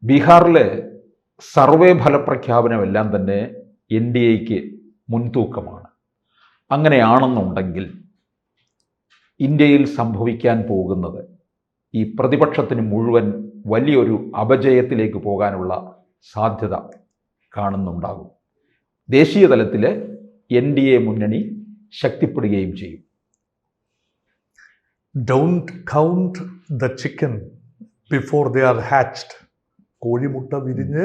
ബീഹാറിലെ സർവേ ഫലപ്രഖ്യാപനമെല്ലാം തന്നെ N D എക്ക് മുൻതൂക്കമാണ്. അങ്ങനെയാണെന്നുണ്ടെങ്കിൽ ഇന്ത്യയിൽ സംഭവിക്കാൻ പോകുന്നത് ഈ പ്രതിപക്ഷത്തിന് മുഴുവൻ വലിയൊരു അപജയത്തിലേക്ക് പോകാനുള്ള സാധ്യത കാണുന്നുണ്ടാകും. ദേശീയ തലത്തിൽ എൻ ഡി എ മുന്നണി ശക്തിപ്പെടുകയും ചെയ്യും. Don't count the chicken before they are hatched. കോഴിമുട്ട വിരിഞ്ഞ്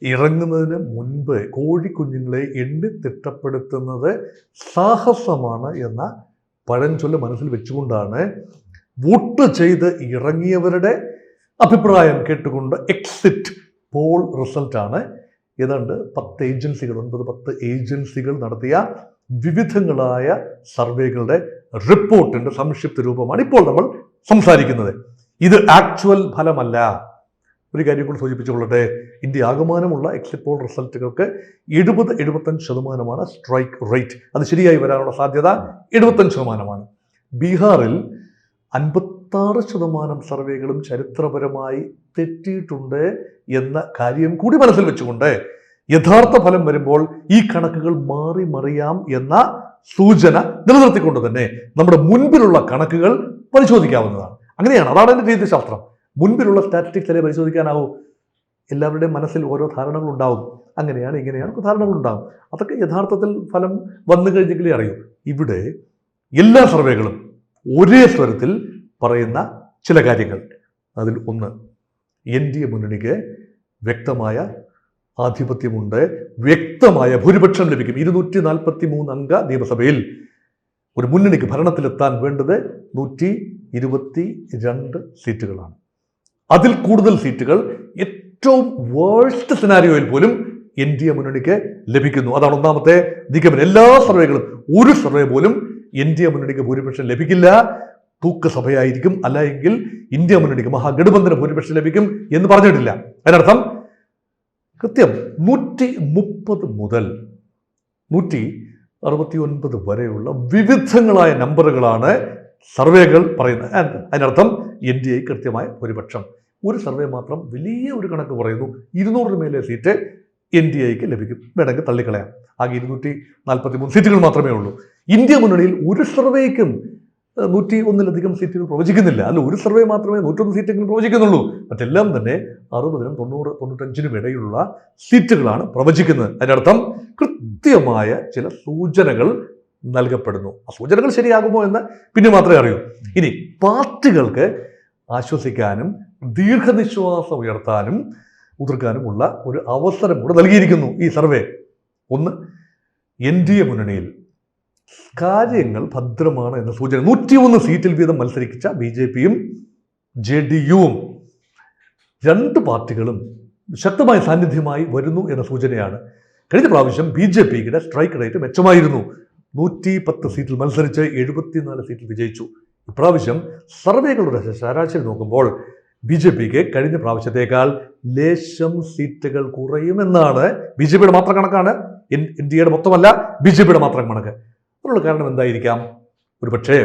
ഇറങ്ങുന്നതിന് മുൻപ് കോഴിക്കുഞ്ഞുങ്ങളെ എണ്ണി തിട്ടപ്പെടുത്തുന്നത് സാഹസമാണ് എന്ന പഴഞ്ചൊല്ല് മനസ്സിൽ വെച്ചുകൊണ്ടാണ് വോട്ട് ചെയ്ത് ഇറങ്ങിയവരുടെ അഭിപ്രായം കേട്ടുകൊണ്ട് എക്സിറ്റ് പോൾ റിസൾട്ടാണ് ഏതാണ്ട് 9-10 ഏജൻസികൾ നടത്തിയ വിവിധങ്ങളായ സർവേകളുടെ റിപ്പോർട്ടിൻ്റെ സംക്ഷിപ്ത രൂപമാണ് ഇപ്പോൾ നമ്മൾ സംസാരിക്കുന്നത്. ഇത് ആക്ച്വൽ ഫലമല്ല. ഒരു കാര്യം കൂടി സൂചിപ്പിച്ചുകൊള്ളട്ടെ, ഇന്ത്യ ആകമാനമുള്ള എക്സിറ്റ് പോൾ റിസൾട്ടുകൾക്ക് 70-75% സ്ട്രൈക്ക് റേറ്റ്. അത് ശരിയായി വരാനുള്ള സാധ്യത 75%. ബീഹാറിൽ 56% സർവേകളും ചരിത്രപരമായി തെറ്റിയിട്ടുണ്ട് എന്ന കാര്യം കൂടി മനസ്സിൽ വെച്ചുകൊണ്ട് യഥാർത്ഥ ഫലം വരുമ്പോൾ ഈ കണക്കുകൾ മാറി മറിയാം എന്ന സൂചന നിലനിർത്തിക്കൊണ്ട് തന്നെ നമ്മുടെ മുൻപിലുള്ള കണക്കുകൾ പരിശോധിക്കാവുന്നതാണ്. അങ്ങനെയാണ്, അതാണ് എൻ്റെ രീതിശാസ്ത്രം. മുൻപിലുള്ള സ്റ്റാറ്റിസ്റ്റിക്സ് അല്ലേ പരിശോധിക്കാനാവും. എല്ലാവരുടെയും മനസ്സിൽ ഓരോ ധാരണകളുണ്ടാവും. അങ്ങനെയാണ് ഇങ്ങനെയാണ് ധാരണകളുണ്ടാവും. അതൊക്കെ യഥാർത്ഥത്തിൽ ഫലം വന്നു കഴിഞ്ഞെങ്കിലേ അറിയൂ. ഇവിടെ എല്ലാ സർവേകളും ഒരേ സ്വരത്തിൽ പറയുന്ന ചില കാര്യങ്ങൾ. അതിൽ ഒന്ന്, എൻ ഡി എ മുന്നണിക്ക് വ്യക്തമായ ആധിപത്യമുണ്ട്, വ്യക്തമായ ഭൂരിപക്ഷം ലഭിക്കും. 243 അംഗ നിയമസഭയിൽ ഒരു മുന്നണിക്ക് ഭരണത്തിലെത്താൻ വേണ്ടത് 122 സീറ്റുകളാണ്. അതിൽ കൂടുതൽ സീറ്റുകൾ ഏറ്റവും വേഴ്സ്റ്റ് സിനാരിയോയിൽ പോലും എൻ ഡി എ മുന്നണിക്ക് ലഭിക്കുന്നു. അതാണ് ഒന്നാമത്തെ നിഗമനം. എല്ലാ സർവേകളും, ഒരു സർവേ പോലും എൻ ഡി എ മുന്നണിക്ക് ഭൂരിപക്ഷം ലഭിക്കില്ല, തൂക്കസഭയായിരിക്കും, അല്ല എങ്കിൽ ഇന്ത്യ മുന്നണിക്ക് മഹാഗഠബന്ധന ഭൂരിപക്ഷം ലഭിക്കും എന്ന് പറഞ്ഞിട്ടില്ല. അതിനർത്ഥം കൃത്യം 130 മുതൽ 169 വരെയുള്ള വിവിധങ്ങളായ നമ്പറുകളാണ് സർവേകൾ പറയുന്നത്. അതിനർത്ഥം എൻ ഡി എ കൃത്യമായ ഭൂരിപക്ഷം. ഒരു സർവേ മാത്രം വലിയ ഒരു കണക്ക് പറയുന്നു, 200 മേലെ സീറ്റ് എൻ ഡി എക്ക് ലഭിക്കും. വേണമെങ്കിൽ തള്ളിക്കളയാം. ആകെ 243 സീറ്റുകൾ മാത്രമേ ഉള്ളൂ. ഇന്ത്യ മുന്നണിയിൽ ഒരു സർവേക്കും 101-ലധികം സീറ്റുകൾ പ്രവചിക്കുന്നില്ല. അല്ല, ഒരു സർവേ മാത്രമേ 101 സീറ്റെങ്കിലും പ്രവചിക്കുന്നുള്ളൂ. മറ്റെല്ലാം തന്നെ 60-നും 90-95-നും ഇടയിലുള്ള സീറ്റുകളാണ് പ്രവചിക്കുന്നത്. അതിനർത്ഥം കൃത്യമായ ചില സൂചനകൾ നൽകപ്പെടുന്നു. ആ സൂചനകൾ ശരിയാകുമോ എന്ന് പിന്നെ മാത്രമേ അറിയൂ. ഇനി പാർട്ടികൾക്ക് ആശ്വസിക്കാനും ദീർഘനിശ്വാസം ഉയർത്താനും ഉതിർക്കാനുമുള്ള ഒരു അവസരം കൂടെ നൽകിയിരിക്കുന്നു ഈ സർവേ. ഒന്ന്, എൻ ഡി എ മുന്നണിയിൽ കാര്യങ്ങൾ ഭദ്രമാണ് എന്ന സൂചന. 101 സീറ്റിൽ വീതം മത്സരിച്ച BJPയും JDUവും രണ്ട് പാർട്ടികളും ശക്തമായ സാന്നിധ്യമായി വരുന്നു എന്ന സൂചനയാണ്. കഴിഞ്ഞ പ്രാവശ്യം BJPയുടെ സ്ട്രൈക്ക് റേറ്റ് മെച്ചമായിരുന്നു. 110 സീറ്റിൽ മത്സരിച്ച് 74 സീറ്റിൽ വിജയിച്ചു. ഇപ്രാവശ്യം സർവേകളുടെ ശരാശരി നോക്കുമ്പോൾ BJPക്ക് കഴിഞ്ഞ പ്രാവശ്യത്തേക്കാൾ ലേശം സീറ്റുകൾ കുറയുമെന്നാണ്. BJPയുടെ മാത്രം കണക്കാണ്, ഇന്ത്യയുടെ മൊത്തമല്ല, BJPയുടെ മാത്രം കണക്ക്. അതിനുള്ള കാരണം എന്തായിരിക്കാം? ഒരു പക്ഷേ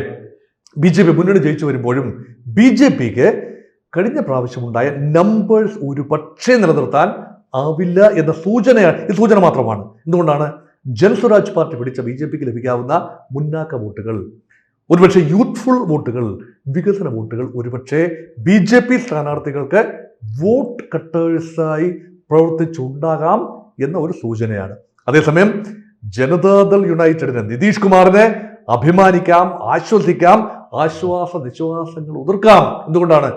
BJP മുന്നണി ജയിച്ചു വരുമ്പോഴും BJPക്ക് കഴിഞ്ഞ പ്രാവശ്യമുണ്ടായ നമ്പേഴ്സ് ഒരു പക്ഷേ നിലനിർത്താൻ ആവില്ല എന്ന സൂചനയാണ്. ഇത് സൂചന മാത്രമാണ്. എന്തുകൊണ്ടാണ്? ജൻസ്വരാജ് പാർട്ടി പിടിച്ച BJPക്ക് ലഭിക്കാവുന്ന മുന്നാക്ക വോട്ടുകൾ, ഒരുപക്ഷെ യൂത്ത്ഫുൾ വോട്ടുകൾ, വികസന വോട്ടുകൾ ഒരുപക്ഷെ BJP സ്ഥാനാർത്ഥികൾക്ക് വോട്ട് കട്ടേഴ്സായി പ്രവർത്തിച്ചുണ്ടാകാം എന്ന ഒരു സൂചനയാണ്. അതേസമയം ജനതാദൾ യുണൈറ്റഡിന്, നിതീഷ് കുമാറിനെ അഭിമാനിക്കാം, ആശ്വസിക്കാം, ആശ്വാസ നിശ്വാസങ്ങൾ ഉതിർക്കാം. എന്തുകൊണ്ടാണ്?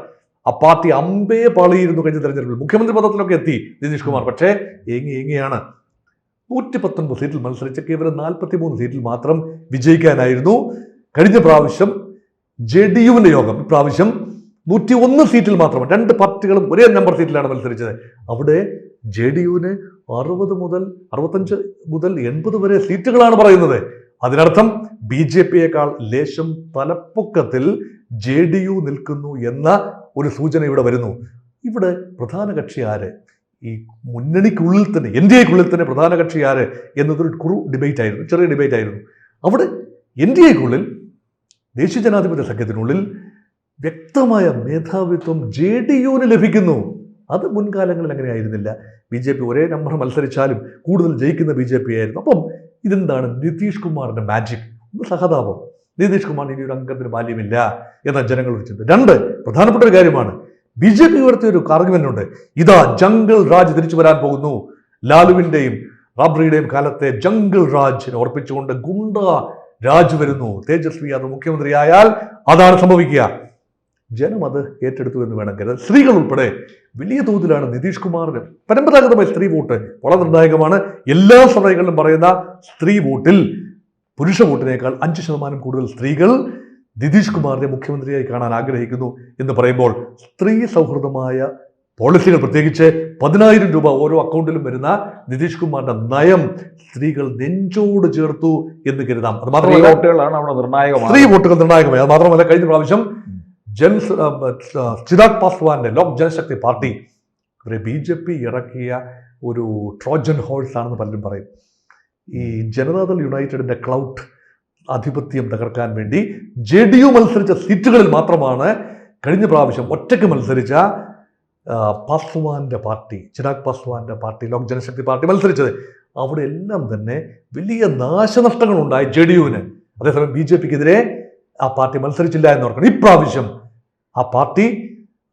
ആ പാർട്ടി അമ്പേ പാളിയിരുന്നു കഴിഞ്ഞ തെരഞ്ഞെടുപ്പിൽ. മുഖ്യമന്ത്രി പദത്തിലൊക്കെ എത്തി നിതീഷ് കുമാർ, പക്ഷേ ഏങ്ങിയാണ്. 119 സീറ്റിൽ മത്സരിച്ച കേവലം 43 സീറ്റിൽ മാത്രം വിജയിക്കാനായിരുന്നു കഴിഞ്ഞ പ്രാവശ്യം JDUവിന്റെ യോഗം. ഇപ്രാവശ്യം 101 സീറ്റിൽ മാത്രം, രണ്ട് പാർട്ടികളും ഒരേ നമ്പർ സീറ്റിലാണ് മത്സരിച്ചത്. അവിടെ JDUവിന് 65 മുതൽ 80 വരെ സീറ്റുകളാണ് പറയുന്നത്. അതിനർത്ഥം BJPയേക്കാൾ ലേശം തലപ്പൊക്കത്തിൽ JDU നിൽക്കുന്നു എന്ന ഒരു സൂചന ഇവിടെ വരുന്നു. ഇവിടെ പ്രധാന കക്ഷി ആര്? ഈ മുന്നണിക്കുള്ളിൽ തന്നെ, NDAക്കുള്ളിൽ തന്നെ പ്രധാന കക്ഷി ആര് എന്നതൊരു ഡിബേറ്റ് ആയിരുന്നു, ചെറിയ ഡിബേറ്റ് ആയിരുന്നു. അവിടെ NDAക്കുള്ളിൽ, ദേശീയ ജനാധിപത്യ സഖ്യത്തിനുള്ളിൽ വ്യക്തമായ മേധാവിത്വം JDUവിന് ലഭിക്കുന്നു. അത് മുൻകാലങ്ങളിൽ അങ്ങനെ ആയിരുന്നില്ല. BJP ഒരേ നമ്പർ മത്സരിച്ചാലും കൂടുതൽ ജയിക്കുന്ന BJP ആയിരുന്നു. അപ്പം ഇതെന്താണ് നിതീഷ് കുമാറിൻ്റെ മാജിക്? ഒന്ന് സഹതാപം. നിതീഷ് കുമാറിന് ഇനി ഒരു അംഗത്തിന് ബാല്യമില്ല എന്ന ജനങ്ങൾ വിളിച്ചത്. 2, പ്രധാനപ്പെട്ട ഒരു കാര്യമാണ്, BJP ഉയർത്തിയ ഒരു ആർഗ്യുമെന്റ് ഉണ്ട്. ഇതാ ജംഗിൾ രാജ് തിരിച്ചു വരാൻ പോകുന്നു. ലാലുവിൻ്റെയും റാബ്രിയുടെയും കാലത്തെ ജംഗിൾ രാജിനെ ഓർപ്പിച്ചുകൊണ്ട് ഗുണ്ട രാജ് വരുന്നു. തേജസ്വി യാദവ് മുഖ്യമന്ത്രിയായാൽ അതാണ് സംഭവിക്കുക. ജനം അത് ഏറ്റെടുത്തു എന്ന് വേണം കരുതാൻ. സ്ത്രീകൾ ഉൾപ്പെടെ വലിയ തോതിലാണ് നിതീഷ് കുമാറിന് പരമ്പരാഗതമായ സ്ത്രീ വോട്ട് വളരെ നിർണായകമാണ്. എല്ലാ സർവേകളിലും പറയുന്ന സ്ത്രീ വോട്ടിൽ പുരുഷ വോട്ടിനേക്കാൾ 5% കൂടുതൽ സ്ത്രീകൾ നിതീഷ് കുമാറിനെ മുഖ്യമന്ത്രിയായി കാണാൻ ആഗ്രഹിക്കുന്നു എന്ന് പറയുമ്പോൾ സ്ത്രീ സൗഹൃദമായ പോളിസികൾ, പ്രത്യേകിച്ച് 10,000 രൂപ ഓരോ അക്കൗണ്ടിലും വരുന്ന നിതീഷ് കുമാറിന്റെ നയം സ്ത്രീകൾ നെഞ്ചോട് ചേർത്തു എന്ന് കരുതാം. അത് മാത്രമല്ല സ്ത്രീ വോട്ടുകൾ നിർണായകമായി. അത് മാത്രമല്ല കഴിഞ്ഞ പ്രാവശ്യം ചിരാഗ് പാസ്വാന്റെ ലോക് ജനശക്തി പാർട്ടി BJP ഇറക്കിയ ഒരു ട്രോജൻ ഹോഴ്സ് ആണെന്ന് പലരും പറയും. ഈ ജനതാദൾ യുണൈറ്റഡിന്റെ ക്ലൗട്ട് ആധിപത്യം തകർക്കാൻ വേണ്ടി JDU മത്സരിച്ച സീറ്റുകളിൽ മാത്രമാണ് കഴിഞ്ഞ പ്രാവശ്യം ഒറ്റയ്ക്ക് മത്സരിച്ച പാസ്വാന്റെ party, Chirag പാസ്വാന്റെ party, Lok Janshakti party മത്സരിച്ചത്. അവിടെ എല്ലാം തന്നെ വലിയ നാശനഷ്ടങ്ങളുണ്ടായി JDUവിന്. അതേസമയം BJPക്കെതിരെ ആ പാർട്ടി മത്സരിച്ചില്ല എന്ന് ഓർക്കണം. ഇപ്രാവശ്യം ആ പാർട്ടി,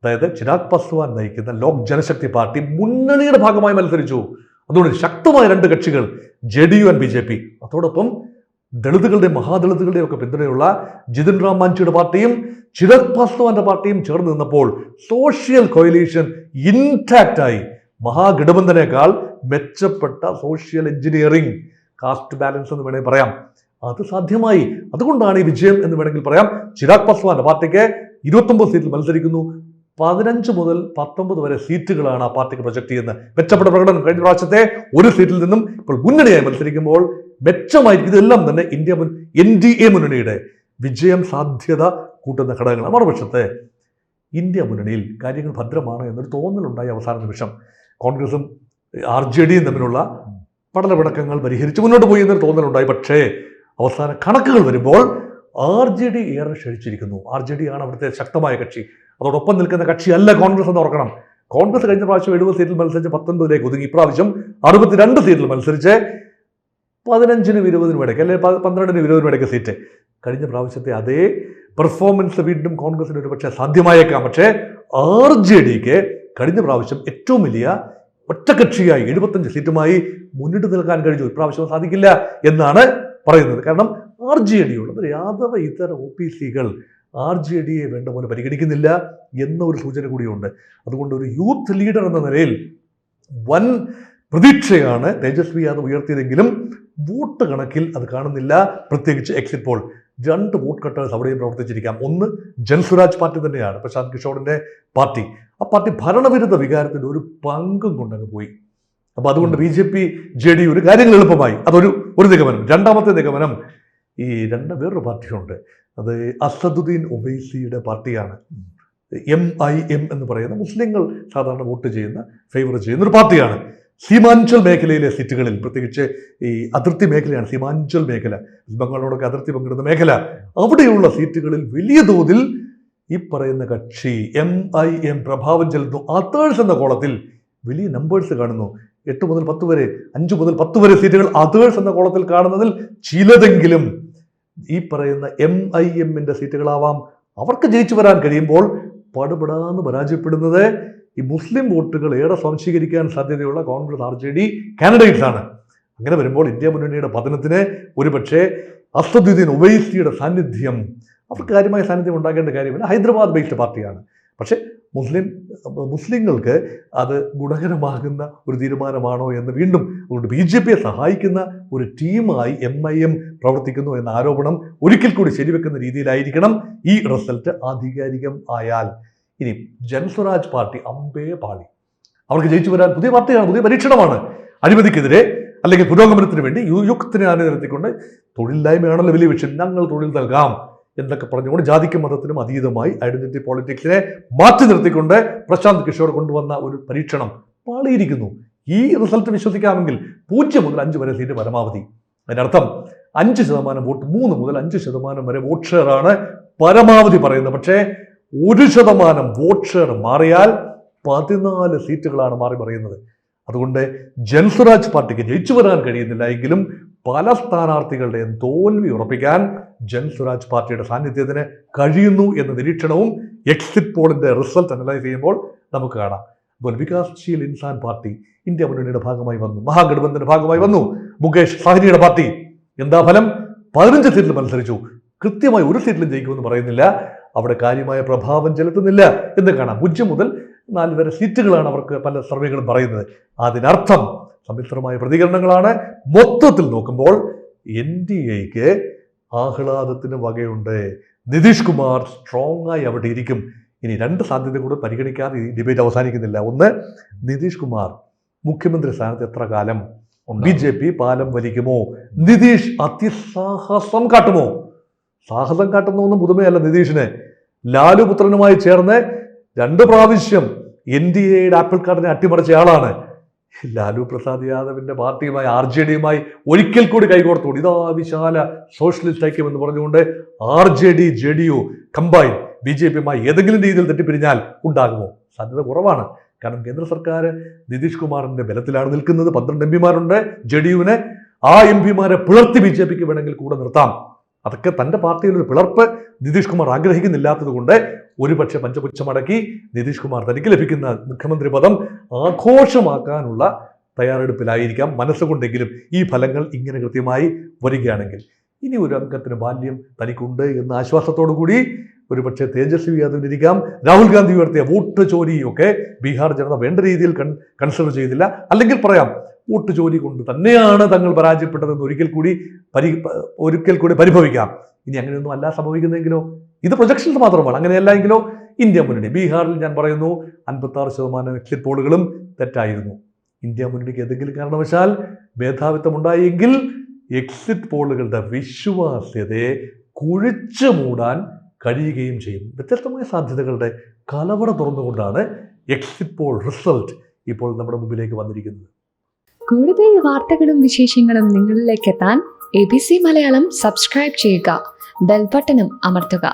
അതായത് ചിരാഗ് പാസ്വാൻ നയിക്കുന്ന ലോക് ജനശക്തി പാർട്ടി മുന്നണിയുടെ ഭാഗമായി മത്സരിച്ചു. അതുകൊണ്ട് ശക്തമായ 2 കക്ഷികൾ, JDU ആൻഡ് BJP. അതോടൊപ്പം ദളിതുകളുടെയും മഹാദളിതുകളുടെയും ഒക്കെ പിന്തുണയുള്ള ജിതിൻ റാം മാഞ്ചിയുടെ പാർട്ടിയും ചിരാഗ് പാസ്വാന്റെ പാർട്ടിയും ചേർന്ന് നിന്നപ്പോൾ സോഷ്യൽ കൊയിലീഷൻ ഇൻടാക്റ്റായി. മഹാഗഠബന്ധനേക്കാൾ മെച്ചപ്പെട്ട സോഷ്യൽ എഞ്ചിനീയറിംഗ്, കാസ്റ്റ് ബാലൻസ് എന്ന് വേണമെങ്കിൽ പറയാം, അത് സാധ്യമായി. അതുകൊണ്ടാണ് ഈ വിജയം എന്ന് വേണമെങ്കിൽ പറയാം. ചിരാഗ് പാസ്വാന്റെ പാർട്ടിക്ക് 29 സീറ്റിൽ മത്സരിക്കുന്നു. 15 മുതൽ 19 വരെ സീറ്റുകളാണ് ആ പാർട്ടിക്ക് പ്രൊജക്ട് ചെയ്യുന്നത്. മെച്ചപ്പെട്ട പ്രകടനം കഴിഞ്ഞ പ്രാവശ്യത്തെ ഒരു സീറ്റിൽ നിന്നും ഇപ്പോൾ മുന്നണിയായി മത്സരിക്കുമ്പോൾ മെച്ചമായിരിക്കും. ഇതെല്ലാം തന്നെ NDA മുന്നണിയുടെ വിജയം സാധ്യത കൂട്ടുന്ന ഘടകങ്ങൾ. മറുപക്ഷത്തെ ഇന്ത്യ മുന്നണിയിൽ കാര്യങ്ങൾ ഭദ്രമാണ് എന്നൊരു തോന്നലുണ്ടായി അവസാന നിമിഷം. കോൺഗ്രസും RJDയും തമ്മിലുള്ള പടലപിണക്കങ്ങൾ പരിഹരിച്ച് മുന്നോട്ട് പോയി എന്നൊരു തോന്നലുണ്ടായി. പക്ഷേ അവസാന കണക്കുകൾ വരുമ്പോൾ RJD ഏറെ ക്ഷണിച്ചിരിക്കുന്നു. RJD ആണ് അവിടുത്തെ ശക്തമായ കക്ഷി. അതോടൊപ്പം നിൽക്കുന്ന കക്ഷിയല്ല കോൺഗ്രസ് എന്ന് ഓർക്കണം. കോൺഗ്രസ് കഴിഞ്ഞ പ്രാവശ്യം 70 സീറ്റിൽ മത്സരിച്ച് 19ലേക്ക് ഒതുങ്ങി. ഇപ്രാവശ്യം 62 സീറ്റിൽ മത്സരിച്ച് 15-നും 20-നും ഇടയ്ക്ക്, അല്ലെങ്കിൽ 12-നും 20-നും ഇടയ്ക്ക് സീറ്റ്. കഴിഞ്ഞ പ്രാവശ്യത്തെ അതേ പെർഫോമൻസ് വീണ്ടും കോൺഗ്രസിന് ഒരു പക്ഷേ സാധ്യമായേക്കാം. പക്ഷേ RJDക്ക് കഴിഞ്ഞ പ്രാവശ്യം ഏറ്റവും വലിയ ഒറ്റക്കക്ഷിയായി 75 സീറ്റുമായി മുന്നിട്ട് നിൽക്കാൻ കഴിഞ്ഞു. ഇപ്രാവശ്യം സാധിക്കില്ല എന്നാണ് പറയുന്നത്. കാരണം RJD യാദവ ഇതര OPCകൾ RJDയെ വേണ്ട പോലെ പരിഗണിക്കുന്നില്ല എന്ന ഒരു സൂചന കൂടിയുണ്ട്. അതുകൊണ്ട് ഒരു യൂത്ത് ലീഡർ എന്ന നിലയിൽ വൻ പ്രതീക്ഷയാണ് തേജസ്വി യാദവ് ഉയർത്തിയതെങ്കിലും വോട്ട് കണക്കിൽ അത് കാണുന്നില്ല. പ്രത്യേകിച്ച് എക്സിറ്റ് പോൾ 2 വോട്ട് കട്ടേഴ്സ് അവിടെയും പ്രവർത്തിച്ചിരിക്കാം. ഒന്ന് ജൻസുരാജ് പാർട്ടി തന്നെയാണ്, പ്രശാന്ത് കിഷോറിന്റെ പാർട്ടി. ആ പാർട്ടി ഭരണവിരുദ്ധ വികാരത്തിന്റെ ഒരു പങ്കും കൊണ്ടങ്ങ് പോയി. അപ്പൊ അതുകൊണ്ട് BJP JDU ഒരു കാര്യങ്ങൾ എളുപ്പമായി. അതൊരു നിഗമനം. രണ്ടാമത്തെ നിഗമനം, ഈ വേറൊരു പാർട്ടിയുണ്ട്, അത് അസദുദ്ദീൻ ഒവൈസിയുടെ പാർട്ടിയാണ്. MIM എന്ന് പറയുന്ന മുസ്ലിങ്ങൾ സാധാരണ വോട്ട് ചെയ്യുന്ന, ഫേവർ ചെയ്യുന്ന ഒരു പാർട്ടിയാണ്. സീമാഞ്ചൽ മേഖലയിലെ സീറ്റുകളിൽ, പ്രത്യേകിച്ച് ഈ അതിർത്തി മേഖലയാണ് സീമാഞ്ചൽ മേഖല, ബംഗാളിനോടൊക്കെ അതിർത്തി പങ്കിടുന്ന മേഖല, അവിടെയുള്ള സീറ്റുകളിൽ വലിയ തോതിൽ ഈ പറയുന്ന കക്ഷി MIM പ്രഭാവം ചെലുത്തുന്നു. അതേഴ്സ് എന്ന കോളത്തിൽ വലിയ നമ്പേഴ്സ് കാണുന്നു. 8 മുതൽ 10 വരെ, 5 മുതൽ 10 വരെ സീറ്റുകൾ അതേഴ്സ് എന്ന കോളത്തിൽ കാണുന്നതിൽ ചിലതെങ്കിലും ഈ പറയുന്ന MIMന്റെ സീറ്റുകളാവാം. അവർക്ക് ജയിച്ചു വരാൻ കഴിയുമ്പോൾ പടുപടാന്ന് പരാജയപ്പെടുന്നത് ഈ മുസ്ലിം വോട്ടുകൾ ഏറെ സ്വാംശീകരിക്കാൻ സാധ്യതയുള്ള കോൺഗ്രസ് RJD കാൻഡിഡേറ്റ്സ് ആണ്. അങ്ങനെ വരുമ്പോൾ ഇന്ത്യ മുന്നണിയുടെ പതനത്തിന് ഒരുപക്ഷെ അസദുദ്ദീൻ ഒവൈസിയുടെ സാന്നിധ്യം, അവർക്ക് കാര്യമായ സാന്നിധ്യം ഉണ്ടാകേണ്ട കാര്യമില്ല. ഹൈദരാബാദ് ബേസ്ഡ് പാർട്ടിയാണ്. പക്ഷേ മുസ്ലിങ്ങൾക്ക് അത് ഗുണകരമാകുന്ന ഒരു തീരുമാനമാണോ എന്ന് വീണ്ടും അതുകൊണ്ട് BJPയെ സഹായിക്കുന്ന ഒരു ടീമായി MIM പ്രവർത്തിക്കുന്നു എന്ന ആരോപണം ഒരിക്കൽ കൂടി ശരിവെക്കുന്ന രീതിയിലായിരിക്കണം ഈ റിസൾട്ട് ആധികാരികം ആയാൽ. ഇനി ജൻസ്വരാജ് പാർട്ടി അമ്പേ പാളി. അവർക്ക് ജയിച്ചു വരാൻ പുതിയ പാർട്ടിയാണ്, പുതിയ പരീക്ഷണമാണ്. അഴിമതിക്കെതിരെ അല്ലെങ്കിൽ പുരോഗമനത്തിന് വേണ്ടി യുക്തിനെ നിരത്തിക്കൊണ്ട് തൊഴിലില്ലായ്മയാണല്ലോ വലിയ വിഷയം, ഞങ്ങൾ തൊഴിൽ നൽകാം എന്നൊക്കെ പറഞ്ഞുകൊണ്ട് ജാതിക്കും മതത്തിനും അതീതമായി ഐഡന്റിറ്റി പോളിറ്റിക്സിനെ മാറ്റി നിർത്തിക്കൊണ്ട് പ്രശാന്ത് കിഷോർ കൊണ്ടുവന്ന ഒരു പരീക്ഷണം പാളിയിരിക്കുന്നു. ഈ റിസൾട്ട് വിശ്വസിക്കാമെങ്കിൽ 0 മുതൽ 5 വരെ സീറ്റ് പരമാവധി. അതിനർത്ഥം 5% വോട്ട്, 3 മുതൽ 5% വരെ വോട്ട് ഷെയർ ആണ് പരമാവധി പറയുന്നത്. പക്ഷേ 1% വോട്ട് ഷെയർ മാറിയാൽ 14 സീറ്റുകളാണ് മാറി മറിയുന്നത്. അതുകൊണ്ട് ജൻസ്വരാജ് പാർട്ടിക്ക് ജയിച്ചു വരാൻ കഴിയുന്നില്ല എങ്കിലും പല സ്ഥാനാർത്ഥികളുടെയും തോൽവി ഉറപ്പിക്കാൻ ജൻസ്വരാജ് പാർട്ടിയുടെ സാന്നിധ്യത്തിന് കഴിയുന്നു എന്ന നിരീക്ഷണവും എക്സിറ്റ് പോളിന്റെ റിസൾട്ട് അനലൈസ് ചെയ്യുമ്പോൾ നമുക്ക് കാണാം. അപ്പോൾ വികാസ്ശീൽ ഇൻസാൻ പാർട്ടി ഇന്ത്യ മുന്നണിയുടെ ഭാഗമായി വന്നു, മഹാഗഠബന്ധന്റെ ഭാഗമായി വന്നു. മുകേഷ് സാഹ്നിയുടെ പാർട്ടി എന്താ ഫലം? 15 സീറ്റിൽ മത്സരിച്ചു. കൃത്യമായി ഒരു സീറ്റിലും ജയിക്കുമെന്ന് പറയുന്നില്ല, അവിടെ കാര്യമായ പ്രഭാവം ചെലുത്തുന്നില്ല എന്ന് കാണാം. 0 മുതൽ 4 വരെ സീറ്റുകളാണ് അവർക്ക് പല സർവേകളും പറയുന്നത്. അതിനർത്ഥം സമ്മിശ്രമായ പ്രതികരണങ്ങളാണ്. മൊത്തത്തിൽ നോക്കുമ്പോൾ NDAക്ക് ആഹ്ലാദത്തിന് വകയുണ്ട്. നിതീഷ് കുമാർ സ്ട്രോങ് ആയി അവിടെ ഇരിക്കും. ഇനി 2 സാധ്യത കൂടെ പരിഗണിക്കാതെ ഈ ഡിബേറ്റ് അവസാനിക്കുന്നില്ല. ഒന്ന്, നിതീഷ് കുമാർ മുഖ്യമന്ത്രി സ്ഥാനത്ത് എത്ര കാലം BJP പാലം വലിക്കുമോ? നിതീഷ് അതിസാഹസം കാട്ടുമോ? സാഹസം കാട്ടുന്നൊന്നും പുതുമയല്ല നിതീഷിന്. ലാലു പുത്രനുമായി ചേർന്ന് 2 പ്രാവശ്യം NDAയുടെ ആപ്പിൾ കാർഡിനെ അട്ടിമറിച്ച ആളാണ്. ലാലു പ്രസാദ് യാദവിന്റെ പാർട്ടിയുമായി RJDയുമായി ഒരിക്കൽ കൂടി കൈകോർത്തു. ഇതാ വിശാല സോഷ്യലിസ്റ്റ് ഐക്യം എന്ന് പറഞ്ഞുകൊണ്ട് RJD JDU കമ്പൈൻ BJPയുമായി ഏതെങ്കിലും രീതിയിൽ തെറ്റിപ്പിരിഞ്ഞാൽ ഉണ്ടാകുമോ? സാധ്യത കുറവാണ്. കാരണം കേന്ദ്ര സർക്കാർ നിതീഷ് കുമാറിന്റെ ബലത്തിലാണ് നിൽക്കുന്നത്. 12 MPമാരുണ്ട് JDUവിന്. ആ MPമാരെ പിളർത്തി BJPക്ക് വേണമെങ്കിൽ കൂടെ നിർത്താം. അതൊക്കെ തൻ്റെ പാർട്ടിയിലൊരു പിളർപ്പ് നിതീഷ് കുമാർ ആഗ്രഹിക്കുന്നില്ലാത്തത് കൊണ്ട് ഒരുപക്ഷെ പഞ്ചപുച്ഛമടക്കി നിതീഷ് കുമാർ തനിക്ക് ലഭിക്കുന്ന മുഖ്യമന്ത്രി പദം ആഘോഷമാക്കാനുള്ള തയ്യാറെടുപ്പിലായിരിക്കാം മനസ്സുകൊണ്ടെങ്കിലും. ഈ ഫലങ്ങൾ ഇങ്ങനെ കൃത്യമായി വരികയാണെങ്കിൽ ഇനി ഒരു അംഗത്തിന് ബാല്യം തനിക്കുണ്ട് എന്ന ആശ്വാസത്തോടു കൂടി ഒരുപക്ഷെ തേജസ്വി യാദവിനിരിക്കാം. രാഹുൽ ഗാന്ധി ഉയർത്തിയ വോട്ട് ചോരിയൊക്കെ ബീഹാർ ജനത വേണ്ട രീതിയിൽ കൺസിഡർ ചെയ്തില്ല. അല്ലെങ്കിൽ പറയാം, വോട്ട് ചോരി കൊണ്ട് തന്നെയാണ് തങ്ങൾ പരാജയപ്പെട്ടതെന്ന് ഒരിക്കൽ കൂടി പരിഭവിക്കാം. ഇനി അങ്ങനെയൊന്നും അല്ല സംഭവിക്കുന്നതെങ്കിലോ? ഇത് പ്രൊജക്ഷൻസ് മാത്രമാണ്. അങ്ങനെയല്ല എങ്കിലോ ഇന്ത്യ മുന്നണി ബീഹാറിൽ ഞാൻ പറയുന്നു 56% എക്സിറ്റ് പോളുകളും തെറ്റായിരുന്നു. ഇന്ത്യ മുന്നണിക്ക് ഏതെങ്കിലും കാരണവശാൽ മേധാവിത്വം ഉണ്ടായെങ്കിൽ എക്സിറ്റ് പോളുകളുടെ വിശ്വാസ്യതയെ കുഴിച്ചു മൂടാൻ കഴിയുകയും ചെയ്യും. വ്യത്യസ്തമായ സാധ്യതകളുടെ കലവറ തുറന്നുകൊണ്ടാണ് എക്സിറ്റ് പോൾ റിസൾട്ട് ഇപ്പോൾ നമ്മുടെ മുമ്പിലേക്ക് വന്നിരിക്കുന്നത്. കൂടുതൽ വാർത്തകളും വിശേഷങ്ങളും നിങ്ങളിലേക്ക് എത്താൻ ABC മലയാളം സബ്സ്ക്രൈബ് ചെയ്യുക, ബെൽ ബട്ടണും അമർത്തുക.